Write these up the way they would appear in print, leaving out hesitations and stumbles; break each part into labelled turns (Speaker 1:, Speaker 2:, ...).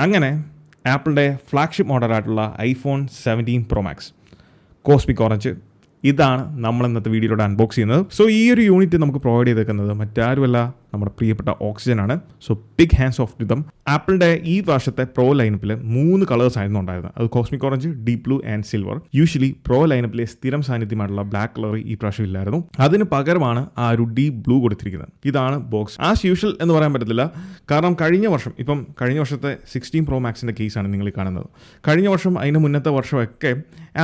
Speaker 1: അങ്ങനെ ആപ്പിളിൻ്റെ ഫ്ലാഗ്ഷിപ്പ് മോഡലായിട്ടുള്ള iPhone 17 Pro Max cosmic orange ഇതാണ് നമ്മൾ ഇന്നത്തെ വീഡിയോയിലൂടെ അൺബോക്സ് ചെയ്യുന്നത്. സോ ഈ ഒരു യൂണിറ്റ് നമുക്ക് പ്രൊവൈഡ് ചെയ്തേക്കുന്നത് മറ്റാരുമല്ല, നമ്മുടെ പ്രിയപ്പെട്ട ഓക്സിജൻ ആണ്. So big hands off to them. ആപ്പിളിൻ്റെ ഈ വർഷത്തെ പ്രോ ലൈനപ്പിൽ 3 കളേഴ്സ് ആയിരുന്നു ഉണ്ടായിരുന്നത്. അത് cosmic orange, deep blue and silver. Usually pro ലൈനപ്പിലെ സ്ഥിരം സാന്നിധ്യമായിട്ടുള്ള ബ്ലാക്ക് കളർ ഈ പ്രാവശ്യം ഇല്ലായിരുന്നു. അതിന് പകരമാണ് ആ ഒരു ഡീപ് ബ്ലൂ കൊടുത്തിരിക്കുന്നത്. ഇതാണ് ബോക്സ്. ആസ് യൂഷ്വൽ എന്ന് പറയാൻ പറ്റത്തില്ല, കാരണം കഴിഞ്ഞ വർഷത്തെ 16 Pro Maxൻ്റെ കേസാണ് നിങ്ങൾ കാണുന്നത്. കഴിഞ്ഞ വർഷം അതിന് മുന്നത്തെ വർഷമൊക്കെ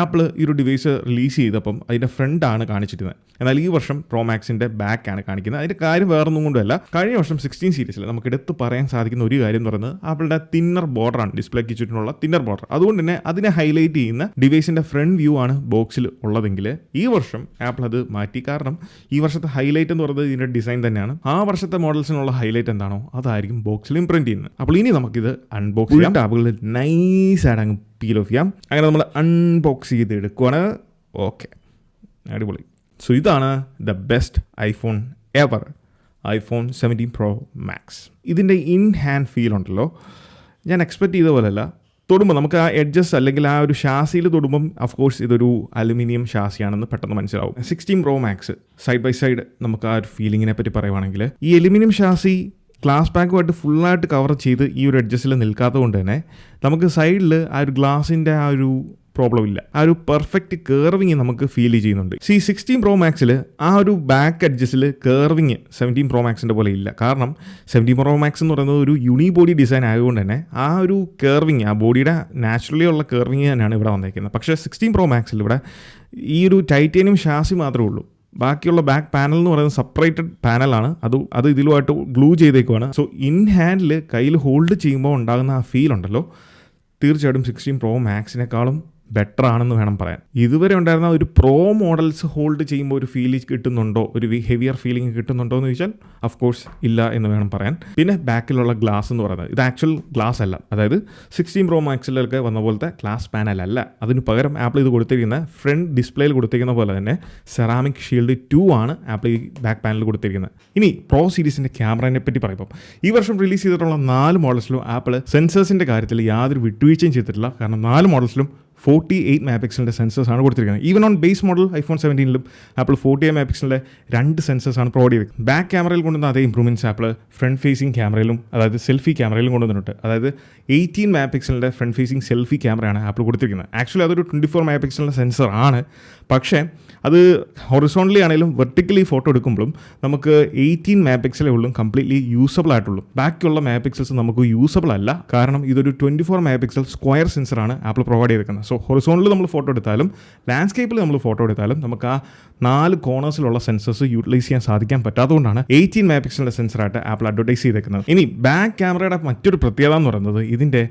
Speaker 1: ആപ്പിൾ ഈ ഒരു ഡിവൈസ് റിലീസ് ചെയ്തപ്പം അതിൻ്റെ ഫ്രണ്ടാണ് കാണിച്ചിരുന്നത്. എന്നാൽ ഈ വർഷം പ്രോ മാക്സിൻ്റെ ബാക്കാണ് കാണിക്കുന്നത്. അതിൻ്റെ കാര്യം വേറൊന്നും കൊണ്ടുമല്ല, കഴിഞ്ഞ വർഷം 16 സീരീസിൽ നമുക്ക് എടുത്ത് പറയാൻ സാധിക്കുന്ന ഒരു കാര്യം എന്ന് പറയുന്നത് ആപ്പിളുടെ തിന്നർ ബോർഡറാണ്, ഡിസ്പ്ലേക്ക് ചുറ്റിനുള്ള തിന്നർ ബോർഡർ. അതുകൊണ്ട് തന്നെ അതിനെ ഹൈലൈറ്റ് ചെയ്യുന്ന ഡിവൈസിൻ്റെ ഫ്രണ്ട് വ്യൂ ആണ് ബോക്സിൽ ഉള്ളതെങ്കിൽ ഈ വർഷം ആപ്പിൾ അത് മാറ്റി. കാരണം ഈ വർഷത്തെ ഹൈലൈറ്റ് എന്ന് പറയുന്നത് ഇതിൻ്റെ ഡിസൈൻ തന്നെയാണ്. ആ വർഷത്തെ മോഡൽസിനുള്ള ഹൈലൈറ്റ് എന്താണോ അതായിരിക്കും ബോക്സിൽ ഇംപ്രിന്റ് ചെയ്യുന്നത്. അപ്പോൾ ഇനി നമുക്കിത് അൺബോക്സ് ചെയ്യാം. ടാബുകളിൽ നൈസായിട്ട് അങ്ങ് പീൽ ഓഫ് ചെയ്യാം. അങ്ങനെ നമ്മൾ അൺബോക്സ് ചെയ്ത് എടുക്കുവാണ്. ഓക്കെ, അടിപൊളി. സോ ഇതാണ് the best iPhone ever, iPhone 17 Pro Max. ഇതിൻ്റെ ഇൻ ഹാൻഡ് ഫീൽ ഉണ്ടല്ലോ, ഞാൻ എക്സ്പെക്റ്റ് ചെയ്ത പോലെയല്ല. തൊടുമ്പോൾ നമുക്ക് ആ എഡ്ജസ് അല്ലെങ്കിൽ ആ ഒരു ഷാസിയിൽ തൊടുമ്പം ഓഫ്കോഴ്സ് ഇതൊരു അലുമിനിയം ഷാസിയാണെന്ന് പെട്ടെന്ന് മനസ്സിലാവും. 16 Pro Max side by side നമുക്ക് ആ ഒരു ഫീലിങ്ങിനെ പറ്റി പറയുവാണെങ്കിൽ ഈ അലുമിനിയം ഷാസി ഗ്ലാസ് പാക്കുമായിട്ട് ഫുള്ളായിട്ട് കവർ ചെയ്ത് ഈ ഒരു എഡ്ജസിൽ നിൽക്കാത്തത് കൊണ്ട് തന്നെ നമുക്ക് സൈഡിൽ ആ ഒരു ഗ്ലാസിൻ്റെ ആ ഒരു പ്രോബ്ലം ഇല്ല. ആ ഒരു പെർഫെക്റ്റ് കേർവിങ് നമുക്ക് ഫീൽ ചെയ്യുന്നുണ്ട്. 16 Pro Maxൽ ആ ഒരു ബാക്ക് എഡ്ജസിൽ കേർവിങ് 17 Pro Maxൻ്റെ പോലെ ഇല്ല. കാരണം 17 Pro Max എന്ന് പറയുന്നത് ഒരു യൂണി ബോഡി ഡിസൈൻ ആയതുകൊണ്ട് തന്നെ ആ ഒരു കേർവിങ്, ആ ബോഡിയുടെ നാച്ചുറലി ഉള്ള കേർവിങ് തന്നെയാണ് ഇവിടെ വന്നേക്കുന്നത്. പക്ഷേ 16 Pro Maxൽ ഇവിടെ ഈ ഒരു ടൈറ്റേനിയം ഷാസി മാത്രമേ ഉള്ളൂ. ബാക്കിയുള്ള ബാക്ക് പാനൽ എന്ന് പറയുന്നത് സെപ്പറേറ്റഡ് പാനലാണ്. അത് ഇതിലുമായിട്ട് ഗ്ലൂ ചെയ്തേക്കുവാണ്. സോ ഇൻ ഹാൻഡിൽ കയ്യിൽ ഹോൾഡ് ചെയ്യുമ്പോൾ ഉണ്ടാകുന്ന ആ ഫീൽ ഉണ്ടല്ലോ, തീർച്ചയായിട്ടും 16 Pro Maxനേക്കാളും ബെറ്റർ ആണെന്ന് വേണം പറയാൻ. ഇതുവരെ ഉണ്ടായിരുന്ന ഒരു പ്രോ മോഡൽസ് ഹോൾഡ് ചെയ്യുമ്പോൾ ഒരു ഫീൽ കിട്ടുന്നുണ്ടോ, ഒരു ഹെവിയർ ഫീലിംഗ് കിട്ടുന്നുണ്ടോ എന്ന് ചോദിച്ചാൽ ഓഫ്കോഴ്സ് ഇല്ല എന്ന് വേണം പറയാൻ. പിന്നെ ബാക്കിലുള്ള ഗ്ലാസ് എന്ന് പറയുന്നത് ഇത് ആക്ച്വൽ ഗ്ലാസ് അല്ല. അതായത് 16 Pro Maxലൊക്കെ വന്ന പോലത്തെ ഗ്ലാസ് പാനൽ അല്ല. അതിന് പകരം ആപ്പിൾ ഇത് കൊടുത്തിരിക്കുന്ന ഫ്രണ്ട് ഡിസ്പ്ലേയിൽ കൊടുത്തിരിക്കുന്ന പോലെ തന്നെ സെറാമിക് ഷീൽഡ് 2 ആണ് ആപ്പിൾ ഈ ബാക്ക് പാനൽ കൊടുത്തിരിക്കുന്നത്. ഇനി പ്രോ സീരീസിൻ്റെ ക്യാമറയെ പറ്റി പറയുമ്പോൾ ഈ വർഷം റിലീസ് ചെയ്തിട്ടുള്ള 4 മോഡൽസിലും ആപ്പിൾ സെൻസേഴ്സിൻ്റെ കാര്യത്തിൽ യാതൊരു വിട്ടുവീഴ്ചയും ചെയ്തിട്ടില്ല. കാരണം 4 മോഡൽസിലും 48 മെഗാപിക്സലിൻ്റെ സെൻസേഴ്സാണ് കൊടുത്തിരിക്കുന്നത്. Even on base model iPhone 17ലും ആപ്പിൾ 48 മെഗാപിക്സലിൻ്റെ 2 സെൻസേഴ്സാണ് പ്രൊവൈഡ് ചെയ്തത്. ബാക്ക് ക്യാമറയിൽ കൊണ്ടുവന്ന അതേ ഇംപ്രൂവ്മെൻറ്റ്സ് ആപ്പിൾ ഫ്രണ്ട് ഫേസിംഗ് ക്യാമറയിലും, അതായത് സെൽഫി ക്യാമറയിലും കൊണ്ടുവന്നിട്ടുണ്ട്. അതായത് 18 മെഗാപിക്സലിൻ്റെ ഫ്രണ്ട് ഫേസിംഗ് സെൽഫി ക്യാമറയാണ് ആപ്പിൾ കൊടുത്തിരിക്കുന്നത്. ആക്ച്വലി അതൊരു 24 മെഗാപിക്സലിൻ്റെ സെൻസർ ആണ്. പക്ഷേ അത് ഹൊറിസോണ്ടലി ആണെങ്കിലും വെർട്ടിക്കലി ഫോട്ടോ എടുക്കുമ്പോഴും നമുക്ക് 18 മെഗാപിക്സലേ ഉള്ളൂ കംപ്ലീറ്റ്ലി യൂസബിൾ ആയിട്ടുള്ളൂ. ബാക്കിയുള്ള മെഗാപിക്സൽസ് നമുക്ക് യൂസബിൾ അല്ല. കാരണം ഇതൊരു 24 മെഗാപിക്സൽ സ്ക്വയർ സെൻസറാണ് ആപ്പിൾ പ്രൊവൈഡ് ചെയ്തിരിക്കുന്നത്. സോ ഹൊറിസോണ്ടലിൽ നമ്മൾ ഫോട്ടോ എടുത്താലും ലാൻഡ്സ്കേപ്പിൽ നമ്മൾ ഫോട്ടോ എടുത്താലും നമുക്ക് ആ 4 കോർണേഴ്സിലുള്ള സെൻസേഴ്സ് യൂട്ടിലൈസ് ചെയ്യാൻ സാധിക്കാൻ പറ്റാത്തതുകൊണ്ടാണ് 18 മെഗാപിക്സലിൻ്റെ സെൻസറായിട്ട് ആപ്പിൾ അഡ്വർടൈസ് ചെയ്തേക്കുന്നത്. ഇനി ബാക്ക് ക്യാമറയുടെ മറ്റൊരു പ്രത്യേകത എന്ന് പറയുന്നത് ഇതിൻ്റെ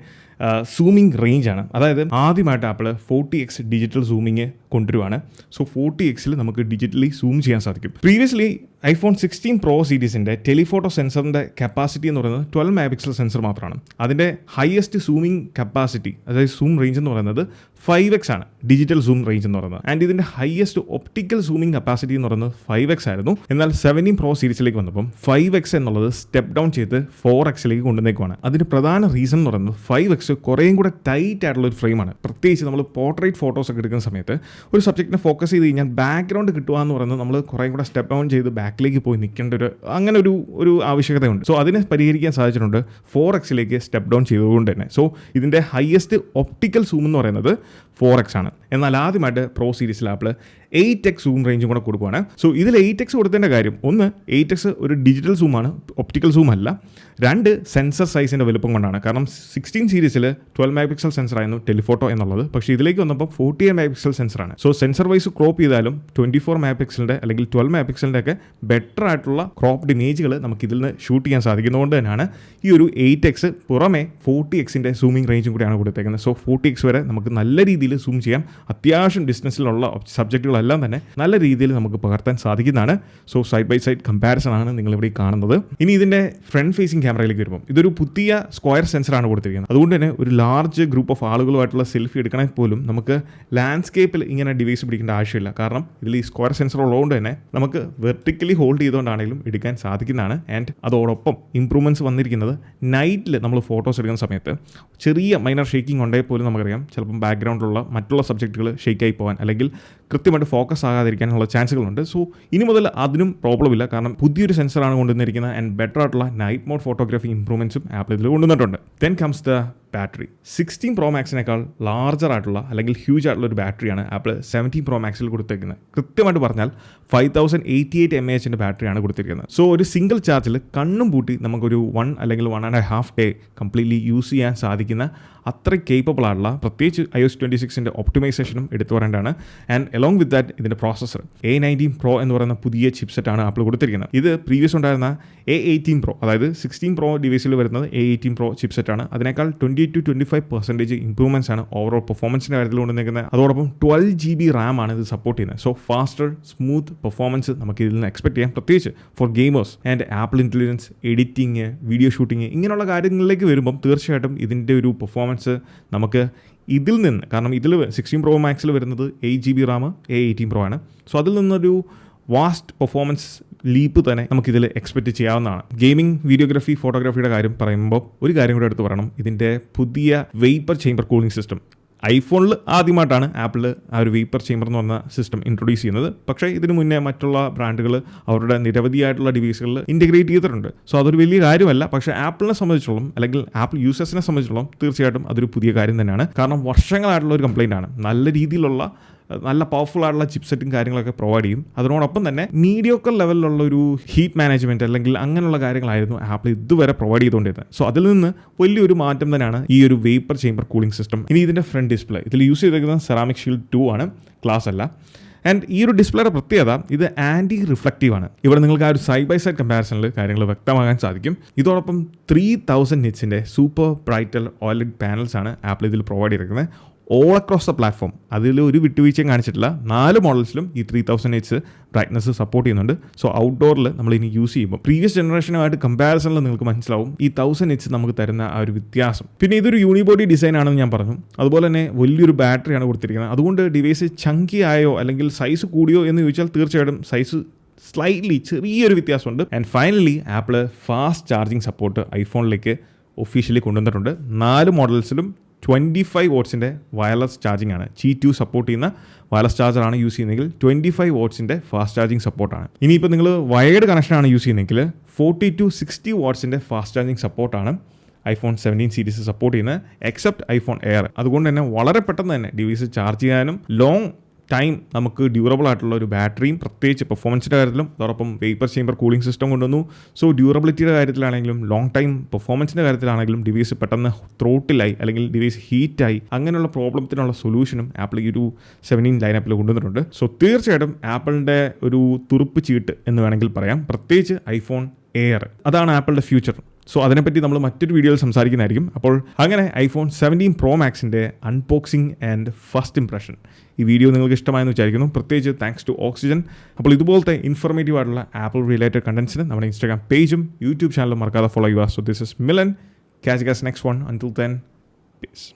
Speaker 1: സൂമിങ് റേഞ്ചാണ്. അതായത് ആദ്യമായിട്ട് ആപ്പിൾ 40x ഡിജിറ്റൽ സൂമിങ് കൊണ്ടുവരുവാണ്. സോ 40xൽ നമുക്ക് ഡിജിറ്റലി സൂം ചെയ്യാൻ സാധിക്കും. പ്രീവിയസ്ലി iPhone 16 Pro സീരീസിൻ്റെ ടെലിഫോട്ടോ സെൻസറിൻ്റെ കപ്പാസിറ്റി എന്ന് പറയുന്നത് 12 മെഗാപിക്സൽ സെൻസർ മാത്രമാണ്. അതിൻ്റെ ഹയസ്റ്റ് സൂമിങ് കപ്പാസിറ്റി, അതായത് സൂം റേഞ്ച് എന്ന് പറയുന്നത് 5x ആണ്, ഡിജിറ്റൽ സൂം റേഞ്ച് എന്ന് പറയുന്നത്. ആൻഡ് ഇതിൻ്റെ ഹയസ്റ്റ് ഒപ്റ്റിക്കൽ സൂമിങ് കപ്പാസിറ്റി എന്ന് പറയുന്നത് 5x ആയിരുന്നു. എന്നാൽ 17 Pro സീരീസിലേക്ക് വന്നപ്പം 5x എന്നുള്ളത് സ്റ്റെപ്പ് ഡൗൺ ചെയ്ത് 4xലേക്ക് കൊണ്ടുവന്നേക്കുവാണ്. അതിന് പ്രധാന റീസൺ എന്ന് പറയുന്നത് 5x കുറേയും കൂടെ ടൈറ്റ് ആയിട്ടുള്ള ഒരു ഫ്രെയിമാണ്. പ്രത്യേകിച്ച് നമ്മൾ പോർട്രേറ്റ് ഫോട്ടോസ് ഒക്കെ എടുക്കുന്ന സമയത്ത് ഒരു സബ്ജക്റ്റിനെ ഫോക്കസ് ചെയ്ത് കഴിഞ്ഞാൽ ബാക്ക്ഗ്രൗണ്ട് കിട്ടുക എന്ന് പറയുന്നത് നമ്മൾ കുറേയും കൂടെ സ്റ്റെപ്പ് ഡൗൺ ചെയ്ത് ബാക്കിലേക്ക് പോയി നിൽക്കേണ്ട അങ്ങനെ ഒരു ആവശ്യകതയുണ്ട്. സോ അതിനെ പരിഹരിക്കാൻ സാധിച്ചിട്ടുണ്ട് 4xലേക്ക് സ്റ്റെപ്പ് ഡൗൺ ചെയ്തുകൊണ്ട് തന്നെ. സോ ഇതിൻ്റെ ഹയസ്റ്റ് ഒപ്റ്റിക്കൽ സൂം എന്ന് പറയുന്നത് 4x ആണ്. എന്നാൽ ആദ്യമായിട്ട് പ്രോ സീരീസിൽ ആപ്പിൾ 8x സൂം റേഞ്ചും കൂടെ കൊടുക്കുകയാണ്. സോ ഇതിൽ 8x കൊടുത്തതിൻ്റെ കാര്യം, ഒന്ന് 8x ഒരു ഡിജിറ്റൽ സൂമാണ്, ഒപ്റ്റിക്കൽ സൂം അല്ല. 2 സെൻസർ സൈസിൻ്റെ വലുപ്പം കൊണ്ടാണ്. കാരണം 16 സീരീസിൽ 12 മെഗാപിക്സൽ സെൻസറായിരുന്നു ടെലിഫോട്ടോ എന്നുള്ളത്. പക്ഷേ ഇതിലേക്ക് വന്നപ്പോൾ 48 മെഗാപിക്സൽ സെൻസറാണ്. സോ സെൻസർ വൈസ് ക്രോപ്പ് ചെയ്താലും 24 മെഗാപിക്സലിൻ്റെ അല്ലെങ്കിൽ 12 മെഗാപിക്സലിൻ്റെ ഒക്കെ ബെറ്റർ ആയിട്ടുള്ള ക്രോപ്ഡ് ഇമേജുകൾ നമുക്ക് ഇതിൽ നിന്ന് ഷൂട്ട് ചെയ്യാൻ സാധിക്കുന്നതുകൊണ്ട് തന്നെയാണ് ഈ ഒരു 8x പുറമെ 40xൻ്റെ സൂമിങ് റേഞ്ചും കൂടിയാണ് കൊടുത്തേക്കുന്നത്. സോ 40x വരെ നമുക്ക് നല്ല നല്ല രീതിയിൽ സൂം ചെയ്യാം. അത്യാവശ്യം ഡിസ്റ്റൻസിലുള്ള സബ്ജക്റ്റുകളെല്ലാം തന്നെ നല്ല രീതിയിൽ നമുക്ക് പകർത്താൻ സാധിക്കുന്നതാണ്. So side by side comparison ആണ് നിങ്ങളിവിടെ കാണുന്നത്. ഇനി ഇതിൻ്റെ ഫ്രണ്ട് ഫേസിംഗ് ക്യാമറയിലേക്ക് വരുമ്പോൾ ഇതൊരു പുതിയ സ്ക്വയർ സെൻസറാണ് കൊടുത്തിരിക്കുന്നത്. അതുകൊണ്ട് തന്നെ ഒരു ലാർജ് ഗ്രൂപ്പ് ഓഫ് ആളുകളുമായിട്ടുള്ള സെൽഫി എടുക്കണമെങ്കിൽ പോലും നമുക്ക് ലാൻഡ്സ്കേപ്പിൽ ഇങ്ങനെ ഡിവൈസ് പിടിക്കേണ്ട ആവശ്യമില്ല. കാരണം ഇതിൽ ഈ സ്ക്വയർ സെൻസർ ഉള്ളതുകൊണ്ട് തന്നെ നമുക്ക് വെർട്ടിക്കലി ഹോൾഡ് ചെയ്തുകൊണ്ടാണെങ്കിലും എടുക്കാൻ സാധിക്കുന്നതാണ്. ആൻഡ് അതോടൊപ്പം ഇംപ്രൂവ്മെൻറ്റ്സ് വന്നിരിക്കുന്നത് നൈറ്റിൽ നമ്മൾ ഫോട്ടോസ് എടുക്കുന്ന സമയത്ത് ചെറിയ മൈനർ ഷേക്കിംഗ് ഉണ്ടെങ്കിൽ പോലും നമുക്കറിയാം ചിലപ്പം ബാക്ക്ഗ്രൗണ്ടിലുള്ള മറ്റുള്ള സബ്ജക്റ്റുകൾ ഷേക്കായി പോകാൻ അല്ലെങ്കിൽ കൃത്യമായിട്ട് ഫോക്കസ് ആകാതിരിക്കാനുള്ള ചാൻസുകളുണ്ട്. സോ ഇനി മുതൽ അതിനും പ്രോബ്ലം ഇല്ല. കാരണം പുതിയൊരു സെൻസറാണ് കൊണ്ടുവന്നിരിക്കുന്നത് ആൻഡ് ബെറ്റർ ആയിട്ടുള്ള നൈറ്റ് മോഡ് ഫോട്ടോഗ്രാഫി ഇംപ്രൂവ്മെൻറ്റ്സും ആപ്പിൾ ഇതിൽ കൊണ്ടുവന്നിട്ടുണ്ട്. Then comes the battery. 16 Pro Maxനേക്കാൾ ലാർജർ ആയിട്ടുള്ള അല്ലെങ്കിൽ ഹ്യൂജ് ആയിട്ടുള്ള ഒരു ബാറ്ററിയാണ് ആപ്പിൾ 17 Pro Maxൽ കൊടുത്തിരിക്കുന്നത്. കൃത്യമായിട്ട് പറഞ്ഞാൽ 5088 mAh ബാറ്ററിയാണ് കൊടുത്തിരിക്കുന്നത്. സോ ഒരു സിംഗിൾ ചാർജിൽ കണ്ണും പൂട്ടി നമുക്കൊരു 1 അല്ലെങ്കിൽ 1.5 ഡേ കംപ്ലീറ്റ്ലി യൂസ് ചെയ്യാൻ സാധിക്കുന്ന അത്ര കേപ്പബിൾ ആയിട്ടുള്ള പ്രത്യേകിച്ച് iOS 26 ഒപ്റ്റിമൈസേഷനും എടുത്തു പറയേണ്ടതാണ്. ആൻഡ് അലോങ് വിത്ത് ദാറ്റ് ഇതിൻ്റെ പ്രോസസ്സർ A19 Pro എന്ന് പറയുന്ന പുതിയ ചിപ്സെറ്റാണ് ആപ്പിൾ കൊടുത്തിരിക്കുന്നത്. ഇത് പ്രീവിയസ് ഉണ്ടായിരുന്ന A18 Pro അതായത് 16 Pro ഡിവൈസിൽ വരുന്നത് A18 Pro ചിപ്സെറ്റാണ്. അതിനേക്കാൾ 20-25% ഇംപ്രൂവ്മെൻറ്റ്സ് ആണ് ഓവറോൾ പെർഫോമൻസിൻ്റെ കാര്യത്തിൽ കൊണ്ടുവന്നിരിക്കുന്നത്. അതോടൊപ്പം 12 GB RAM ആണ് ഇത് സപ്പോർട്ട് ചെയ്യുന്നത്. സോ ഫാസ്റ്റർ സ്മൂത്ത് പെർഫോമൻസ് നമുക്ക് ഇതിൽ നിന്ന് എക്സ്പെക്ട് ചെയ്യാം, പ്രത്യേകിച്ച് for gamers. And Apple Intelligence, editing, video shooting ഇങ്ങനെയുള്ള കാര്യങ്ങളിലേക്ക് വരുമ്പം തീർച്ചയായിട്ടും ഇതിൻ്റെ ഒരു പെർഫോമൻസ് നമുക്ക് ഇതിൽ നിന്ന്, കാരണം ഇതിൽ 16 Pro Maxൽ വരുന്നത് 8 GB RAM A18 Pro ആണ്. സോ അതിൽ നിന്നൊരു വാസ്റ്റ് പെർഫോമൻസ് ലീപ്പ് തന്നെ നമുക്കിതിൽ എക്സ്പെക്റ്റ് ചെയ്യാവുന്നതാണ്. ഗെയിമിംഗ്, വീഡിയോഗ്രാഫി, ഫോട്ടോഗ്രാഫിയുടെ കാര്യം പറയുമ്പോൾ ഒരു കാര്യം കൂടെ എടുത്ത് പറയണം. ഇതിൻ്റെ പുതിയ വേപ്പർ ചേംബർ കൂളിംഗ് സിസ്റ്റം ഐഫോണിൽ ആദ്യമായിട്ടാണ് ആപ്പിൾ ആ ഒരു വേപ്പർ ചേംബർ എന്ന് പറഞ്ഞ സിസ്റ്റം ഇൻട്രൊഡ്യൂസ് ചെയ്യുന്നത്. പക്ഷേ ഇതിന് മുന്നേ മറ്റുള്ള ബ്രാൻഡുകൾ അവരുടെ നിരവധിയായിട്ടുള്ള ഡിവൈസുകളിൽ ഇൻറ്റഗ്രേറ്റ് ചെയ്തിട്ടുണ്ട്. സോ അതൊരു വലിയ കാര്യമല്ല. പക്ഷേ ആപ്പിളിനെ സംബന്ധിച്ചിടത്തോളം അല്ലെങ്കിൽ ആപ്പിൾ യൂസേഴ്സിനെ സംബന്ധിച്ചിടത്തോളം തീർച്ചയായിട്ടും അതൊരു പുതിയ കാര്യം തന്നെയാണ്. കാരണം വർഷങ്ങളായിട്ടുള്ള ഒരു കംപ്ലയിൻ്റ് ആണ്. നല്ല രീതിയിലുള്ള നല്ല പവർഫുൾ ആയിട്ടുള്ള ചിപ്സെറ്റും കാര്യങ്ങളൊക്കെ പ്രൊവൈഡ് ചെയ്യും. അതിനോടൊപ്പം തന്നെ മീഡിയോക്കൽ ലെവലിലുള്ള ഒരു ഹീറ്റ് മാനേജ്മെൻറ്റ് അല്ലെങ്കിൽ അങ്ങനെയുള്ള കാര്യങ്ങളായിരുന്നു ആപ്പിൾ ഇതുവരെ പ്രൊവൈഡ് ചെയ്തുകൊണ്ടിരുന്നത്. സോ അതിൽ നിന്ന് വലിയൊരു മാറ്റം തന്നെയാണ് ഈ ഒരു വേപ്പർ ചേംബർ കൂളിംഗ് സിസ്റ്റം. ഇനി ഇതിൻ്റെ ഫ്രണ്ട് ഡിസ്പ്ലേ ഇതിൽ യൂസ് ചെയ്തിരിക്കുന്നത് സെറാമിക് ഷീൽഡ് 2 ആണ്, ഗ്ലാസ് അല്ല. ആൻഡ് ഈ ഒരു ഡിസ്പ്ലേയുടെ പ്രത്യേകത ഇത് ആൻറ്റി റിഫ്ലക്റ്റീവ് ആണ്. ഇവിടെ നിങ്ങൾക്ക് ആ ഒരു സൈഡ് ബൈ സൈഡ് കമ്പാരിസണിൽ കാര്യങ്ങൾ വ്യക്തമാകാൻ സാധിക്കും. ഇതോടൊപ്പം 3000 nitsൻ്റെ സൂപ്പർ ബ്രൈറ്റൽ OLED പാനൽസ് ആണ് ആപ്പിൾ ഇതിൽ പ്രൊവൈഡ് ചെയ്തിരിക്കുന്നത്. ഓൾ അക്രോസ് ദ പ്ലാറ്റ്ഫോം അതിൽ ഒരു വിട്ടുവീഴ്ചയും കാണിച്ചിട്ടില്ല. 4 മോഡൽസിലും ഈ 3000 nits ബ്രൈറ്റ്നസ് സപ്പോർട്ട് ചെയ്യുന്നുണ്ട്. സോ ഔട്ട്ഡോറിൽ നമ്മൾ ഇനി യൂസ് ചെയ്യുമ്പോൾ പ്രീവിയസ് ജനറേഷനുമായിട്ട് കമ്പാരിസണിൽ നിങ്ങൾക്ക് മനസ്സിലാവും ഈ 1000 nits നമുക്ക് തരുന്ന ആ ഒരു വ്യത്യാസം. പിന്നെ ഇതൊരു യൂണിബോഡി ഡിസൈൻ ആണെന്ന് ഞാൻ പറഞ്ഞു. അതുപോലെ തന്നെ വലിയൊരു ബാറ്ററിയാണ് കൊടുത്തിരിക്കുന്നത്. അതുകൊണ്ട് ഡിവൈസ് ചങ്കി ആയോ അല്ലെങ്കിൽ സൈസ് കൂടിയോ എന്ന് ചോദിച്ചാൽ തീർച്ചയായിട്ടും സൈസ് സ്ലൈറ്റ്ലി ചെറിയൊരു വ്യത്യാസമുണ്ട്. And finally Apple fast charging support ഐഫോണിലേക്ക് ഒഫീഷ്യലി കൊണ്ടുവന്നിട്ടുണ്ട്. 4 മോഡൽസിലും 25 wattsൻ്റെ വയർലെസ് ചാർജിങ് ആണ്. Qi2 സപ്പോർട്ട് ചെയ്യുന്ന വയർലെസ് ചാർജറാണ് യൂസ് ചെയ്യുന്നതെങ്കിൽ 25 wattsൻ്റെ ഫാസ്റ്റ് ചാർജിങ് സപ്പോർട്ടാണ്. ഇനിയിപ്പോൾ നിങ്ങൾ വയേർഡ് കണക്ഷനാണ് യൂസ് ചെയ്യുന്നതെങ്കിൽ 40-60 wattsൻ്റെ ഫാസ്റ്റ് ചാർജിങ് സപ്പോർട്ടാണ് iPhone 17 സീരീസ് സപ്പോർട്ട് ചെയ്യുന്നത്, എക്സെപ്റ്റ് iPhone Air. അതുകൊണ്ട് തന്നെ വളരെ പെട്ടെന്ന് തന്നെ ഡിവൈസ് ചാർജ് ചെയ്യാനും ലോങ് ടൈം നമുക്ക് ഡ്യൂറബിൾ ആയിട്ടുള്ള ഒരു ബാറ്ററിയും പ്രത്യേകിച്ച് പെർഫോമൻസിൻ്റെ കാര്യത്തിലും അതോടൊപ്പം വേപ്പർ ചേംബർ കൂളിംഗ് സിസ്റ്റം കൊണ്ടുവന്നു. സോ ഡ്യൂറബിലിറ്റിയുടെ കാര്യത്തിലാണെങ്കിലും ലോങ് ടൈം പെർഫോമൻസിൻ്റെ കാര്യത്തിലാണെങ്കിലും ഡിവൈസ് പെട്ടെന്ന് ത്രോട്ടിലായി അല്ലെങ്കിൽ ഡിവൈസ് ഹീറ്റായി അങ്ങനെയുള്ള പ്രോബ്ലത്തിനുള്ള സൊല്യൂഷനും ആപ്പിൾ ഈ ഒരു 17 ലൈനപ്പിൽ കൊണ്ടുവന്നിട്ടുണ്ട്. സോ തീർച്ചയായിട്ടും ആപ്പിളിൻ്റെ ഒരു തുറുപ്പ് ചീട്ട് എന്ന് വേണമെങ്കിൽ പറയാം, പ്രത്യേകിച്ച് iPhone Air. അതാണ് ആപ്പിളിൻ്റെ ഫ്യൂച്ചർ. സോ അതിനെപ്പറ്റി നമ്മൾ മറ്റൊരു വീഡിയോയിൽ സംസാരിക്കുന്നതായിരിക്കും. അപ്പോൾ അങ്ങനെ iPhone 17 Pro Maxൻ്റെ അൺബോക്സിംഗ് ആൻഡ് ഫസ്റ്റ് ഇംപ്രഷൻ ഈ വീഡിയോ നിങ്ങൾക്ക് ഇഷ്ടമായെന്ന് വിചാരിക്കുന്നു. പ്രത്യേകിച്ച് താങ്ക്സ് ടു ഓക്സിജൻ. അപ്പോൾ ഇതുപോലത്തെ ഇൻഫോർമേറ്റീവ് ആയിട്ടുള്ള ആപ്പിൾ റിലേറ്റഡ് കണ്ടൻസിന് നമ്മുടെ ഇൻസ്റ്റാഗ്രാം പേജും യൂട്യൂബ് ചാനലും മറക്കാതെ ഫോളോ ചെയ്യുക. So this is Milan. Catch you guys next one. Until then, peace.